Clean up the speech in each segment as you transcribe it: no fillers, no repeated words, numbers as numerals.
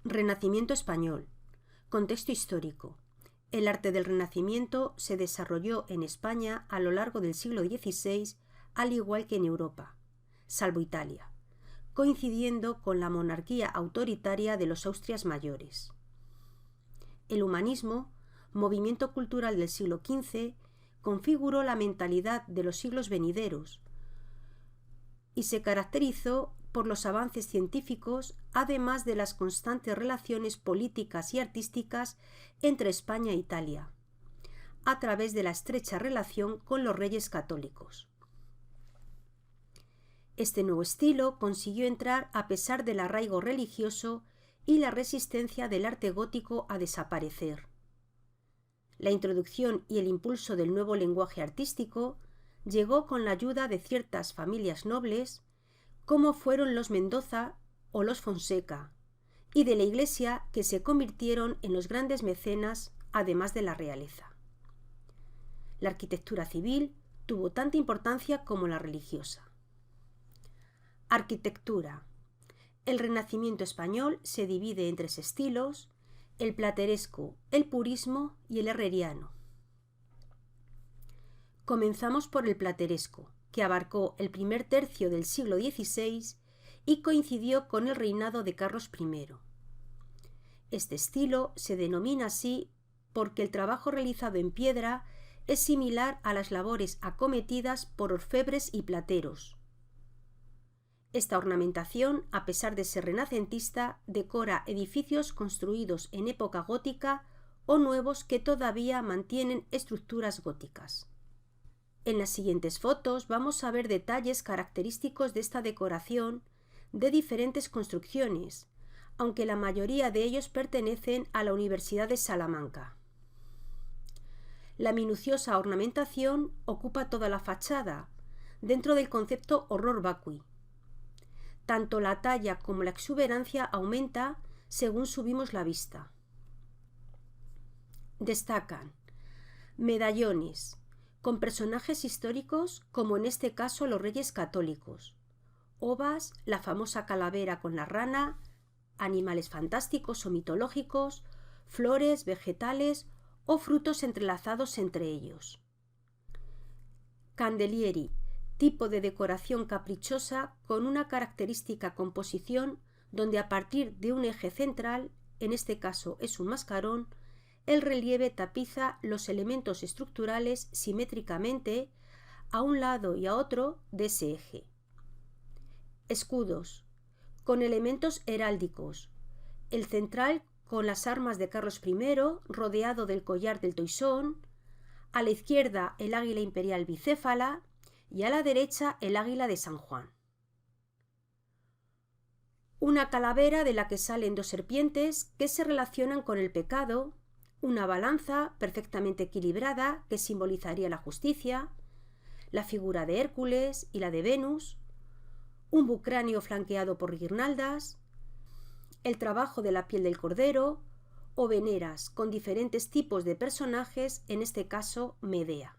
Renacimiento español. Contexto histórico. El arte del Renacimiento se desarrolló en España a lo largo del siglo XVI, al igual que en Europa, salvo Italia, coincidiendo con la monarquía autoritaria de los Austrias mayores. El humanismo, movimiento cultural del siglo XV, configuró la mentalidad de los siglos venideros y se caracterizó por los avances científicos, además de las constantes relaciones políticas y artísticas entre España e Italia, a través de la estrecha relación con los reyes católicos. Este nuevo estilo consiguió entrar a pesar del arraigo religioso y la resistencia del arte gótico a desaparecer. La introducción y el impulso del nuevo lenguaje artístico llegó con la ayuda de ciertas familias nobles, como fueron los Mendoza o los Fonseca, y de la Iglesia, que se convirtieron en los grandes mecenas, además de la realeza. La arquitectura civil tuvo tanta importancia como la religiosa. Arquitectura. El Renacimiento español se divide en tres estilos: el plateresco, el purismo y el herreriano. Comenzamos por el plateresco, que abarcó el primer tercio del siglo XVI y coincidió con el reinado de Carlos I. Este estilo se denomina así porque el trabajo realizado en piedra es similar a las labores acometidas por orfebres y plateros. Esta ornamentación, a pesar de ser renacentista, decora edificios construidos en época gótica o nuevos que todavía mantienen estructuras góticas. En las siguientes fotos vamos a ver detalles característicos de esta decoración de diferentes construcciones, aunque la mayoría de ellos pertenecen a la Universidad de Salamanca. La minuciosa ornamentación ocupa toda la fachada, dentro del concepto horror vacui. Tanto la talla como la exuberancia aumenta según subimos la vista. Destacan medallones con personajes históricos, como en este caso los reyes católicos, ovas, la famosa calavera con la rana, animales fantásticos o mitológicos, flores, vegetales o frutos entrelazados entre ellos. Candelieri, tipo de decoración caprichosa con una característica composición donde a partir de un eje central, en este caso es un mascarón, el relieve tapiza los elementos estructurales simétricamente a un lado y a otro de ese eje. Escudos, con elementos heráldicos, el central con las armas de Carlos I, rodeado del collar del toisón, a la izquierda el águila imperial bicéfala y a la derecha el águila de San Juan. Una calavera de la que salen dos serpientes que se relacionan con el pecado, una balanza perfectamente equilibrada que simbolizaría la justicia, la figura de Hércules y la de Venus, un bucráneo flanqueado por guirnaldas, el trabajo de la piel del cordero o veneras con diferentes tipos de personajes, en este caso Medea.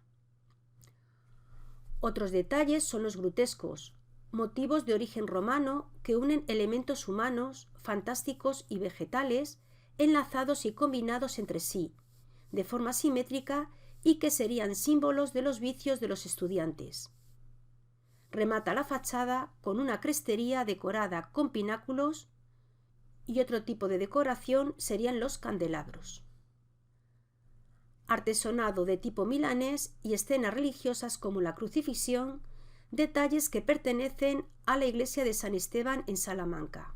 Otros detalles son los grutescos, motivos de origen romano que unen elementos humanos, fantásticos y vegetales enlazados y combinados entre sí, de forma simétrica, y que serían símbolos de los vicios de los estudiantes. Remata la fachada con una crestería decorada con pináculos, y otro tipo de decoración serían los candelabros. Artesonado de tipo milanés y escenas religiosas como la crucifixión, detalles que pertenecen a la iglesia de San Esteban en Salamanca.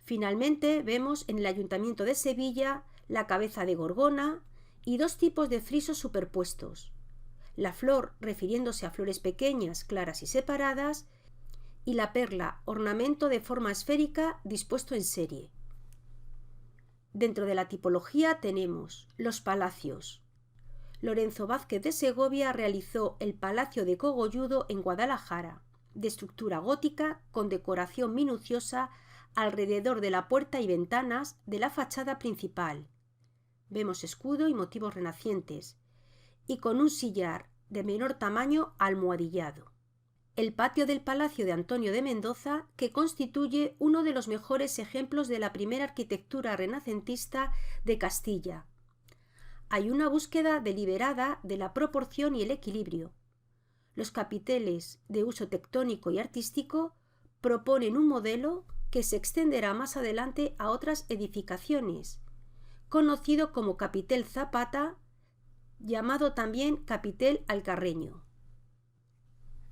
Finalmente vemos en el Ayuntamiento de Sevilla la cabeza de Gorgona y dos tipos de frisos superpuestos, la flor refiriéndose a flores pequeñas, claras y separadas, y la perla, ornamento de forma esférica dispuesto en serie. Dentro de la tipología tenemos los palacios. Lorenzo Vázquez de Segovia realizó el Palacio de Cogolludo en Guadalajara, de estructura gótica con decoración minuciosa alrededor de la puerta y ventanas de la fachada principal. Vemos escudo y motivos renacientes, y con un sillar de menor tamaño almohadillado. el patio del Palacio de Antonio de Mendoza, que constituye uno de los mejores ejemplos de la primera arquitectura renacentista de Castilla. Hay una búsqueda deliberada de la proporción y el equilibrio. Los capiteles, de uso tectónico y artístico, proponen un modelo que se extenderá más adelante a otras edificaciones, conocido como capitel Zapata, llamado también capitel alcarreño.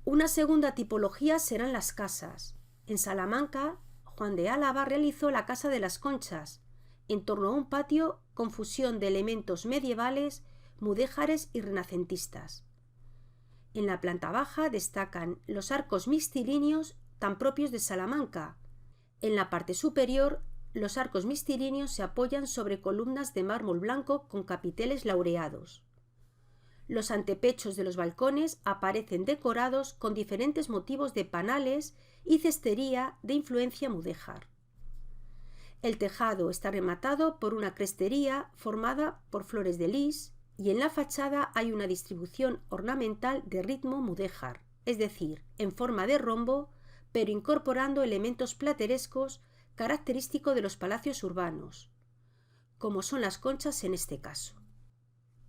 Una segunda tipología serán las casas. En Salamanca, Juan de Álava realizó la Casa de las Conchas, en torno a un patio con fusión de elementos medievales, mudéjares y renacentistas. En la planta baja destacan los arcos mixtilíneos tan propios de Salamanca. En la parte superior, los arcos mixtilíneos se apoyan sobre columnas de mármol blanco con capiteles laureados. Los antepechos de los balcones aparecen decorados con diferentes motivos de panales y cestería de influencia mudéjar. El tejado está rematado por una crestería formada por flores de lis y en la fachada hay una distribución ornamental de ritmo mudéjar, es decir, en forma de rombo, pero incorporando elementos platerescos característicos de los palacios urbanos, como son las conchas en este caso.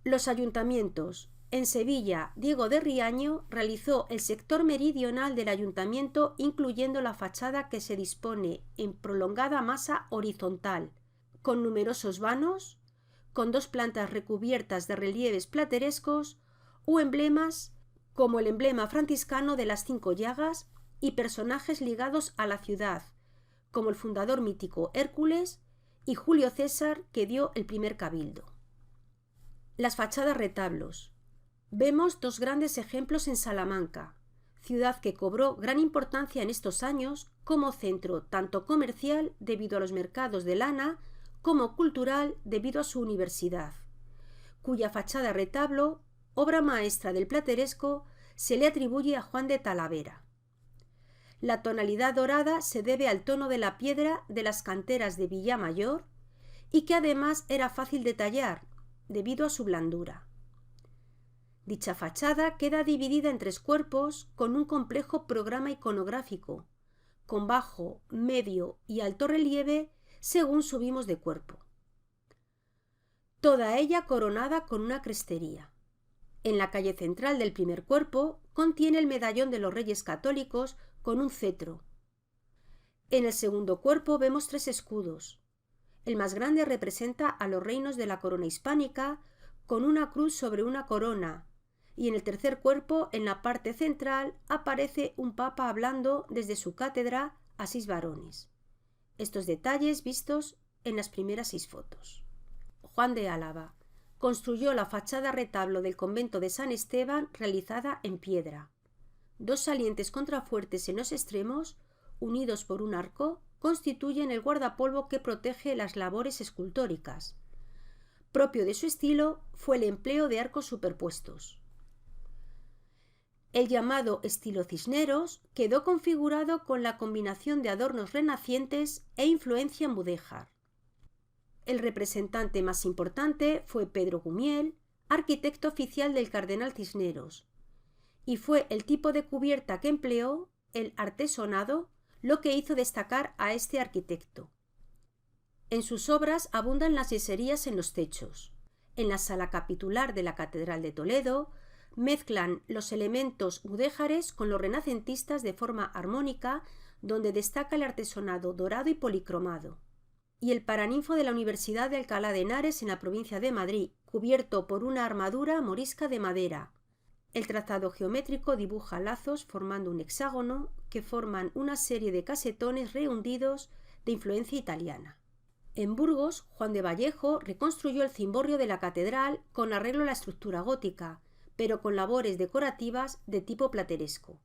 Los ayuntamientos. En Sevilla, Diego de Riaño realizó el sector meridional del ayuntamiento, incluyendo la fachada que se dispone en prolongada masa horizontal, con numerosos vanos, con dos plantas recubiertas de relieves platerescos o emblemas como el emblema franciscano de las 5 llagas y personajes ligados a la ciudad, como el fundador mítico Hércules y Julio César, que dio el primer cabildo. Las fachadas retablos. Vemos dos grandes ejemplos en Salamanca, ciudad que cobró gran importancia en estos años como centro tanto comercial debido a los mercados de lana como cultural debido a su universidad, cuya fachada retablo, obra maestra del plateresco, se le atribuye a Juan de Talavera. La tonalidad dorada se debe al tono de la piedra de las canteras de Villamayor y que además era fácil de tallar debido a su blandura. Dicha fachada queda dividida en 3 cuerpos con un complejo programa iconográfico, con bajo, medio y alto relieve según subimos de cuerpo. Toda ella coronada con una crestería. En la calle central del primer cuerpo contiene el medallón de los Reyes Católicos con un cetro. En el segundo cuerpo vemos 3 escudos. El más grande representa a los reinos de la corona hispánica con una cruz sobre una corona, y en el tercer cuerpo, en la parte central, aparece un papa hablando desde su cátedra a 6 varones. Estos detalles vistos en las primeras 6 fotos. Juan de Álava construyó la fachada retablo del convento de San Esteban realizada en piedra. 2 salientes contrafuertes en los extremos, unidos por un arco, constituyen el guardapolvo que protege las labores escultóricas. Propio de su estilo fue el empleo de arcos superpuestos. El llamado estilo Cisneros quedó configurado con la combinación de adornos renacientes e influencia mudéjar. El representante más importante fue Pedro Gumiel, arquitecto oficial del cardenal Cisneros, y fue el tipo de cubierta que empleó, el artesonado, lo que hizo destacar a este arquitecto. En sus obras abundan las yeserías en los techos. En la sala capitular de la Catedral de Toledo mezclan los elementos mudéjares con los renacentistas de forma armónica, donde destaca el artesonado dorado y policromado. Y el paraninfo de la Universidad de Alcalá de Henares en la provincia de Madrid, cubierto por una armadura morisca de madera. El trazado geométrico dibuja lazos formando un hexágono que forman una serie de casetones rehundidos de influencia italiana. En Burgos, Juan de Vallejo reconstruyó el cimborrio de la catedral con arreglo a la estructura gótica, pero con labores decorativas de tipo plateresco.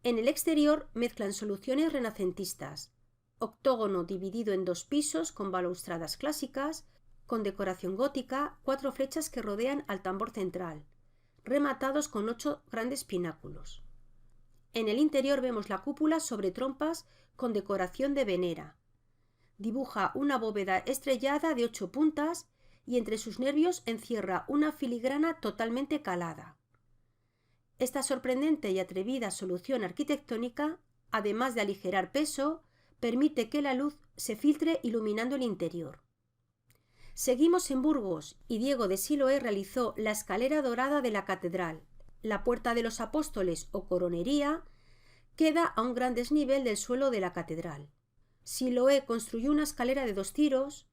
En el exterior mezclan soluciones renacentistas, octógono dividido en 2 pisos con balaustradas clásicas, con decoración gótica, 4 flechas que rodean al tambor central, rematados con 8 grandes pináculos. En el interior vemos la cúpula sobre trompas con decoración de venera. Dibuja una bóveda estrellada de 8 puntas y entre sus nervios encierra una filigrana totalmente calada. Esta sorprendente y atrevida solución arquitectónica, además de aligerar peso, permite que la luz se filtre iluminando el interior. Seguimos en Burgos y Diego de Siloé realizó la escalera dorada de la catedral. La puerta de los apóstoles o coronería queda a un gran desnivel del suelo de la catedral. Siloé construyó una escalera de 2 tiros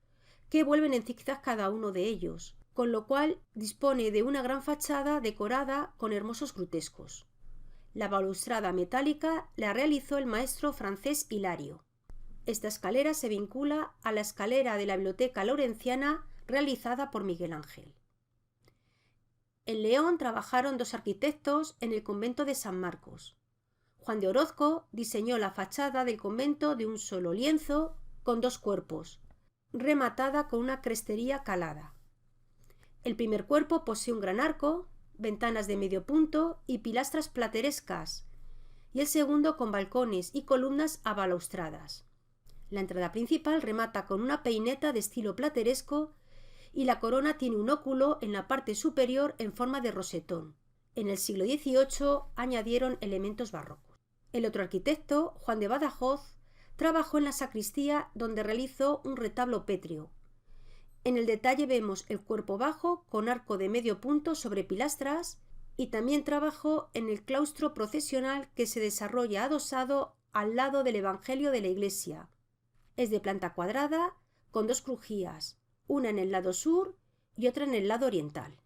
que vuelven en zigzag cada uno de ellos, con lo cual dispone de una gran fachada decorada con hermosos grutescos. La balaustrada metálica la realizó el maestro francés Hilario. Esta escalera se vincula a la escalera de la Biblioteca Laurenciana realizada por Miguel Ángel. En León trabajaron 2 arquitectos en el convento de San Marcos. Juan de Orozco diseñó la fachada del convento de un solo lienzo con 2 cuerpos, rematada con una crestería calada. El primer cuerpo posee un gran arco, ventanas de medio punto y pilastras platerescas, y el segundo con balcones y columnas abalaustradas. La entrada principal remata con una peineta de estilo plateresco y la corona tiene un óculo en la parte superior en forma de rosetón. En el siglo XVIII añadieron elementos barrocos. El otro arquitecto, Juan de Badajoz, trabajó en la sacristía donde realizó un retablo pétreo. En el detalle vemos el cuerpo bajo con arco de medio punto sobre pilastras y también trabajó en el claustro procesional que se desarrolla adosado al lado del Evangelio de la iglesia. Es de planta cuadrada con 2 crujías, una en el lado sur y otra en el lado oriental.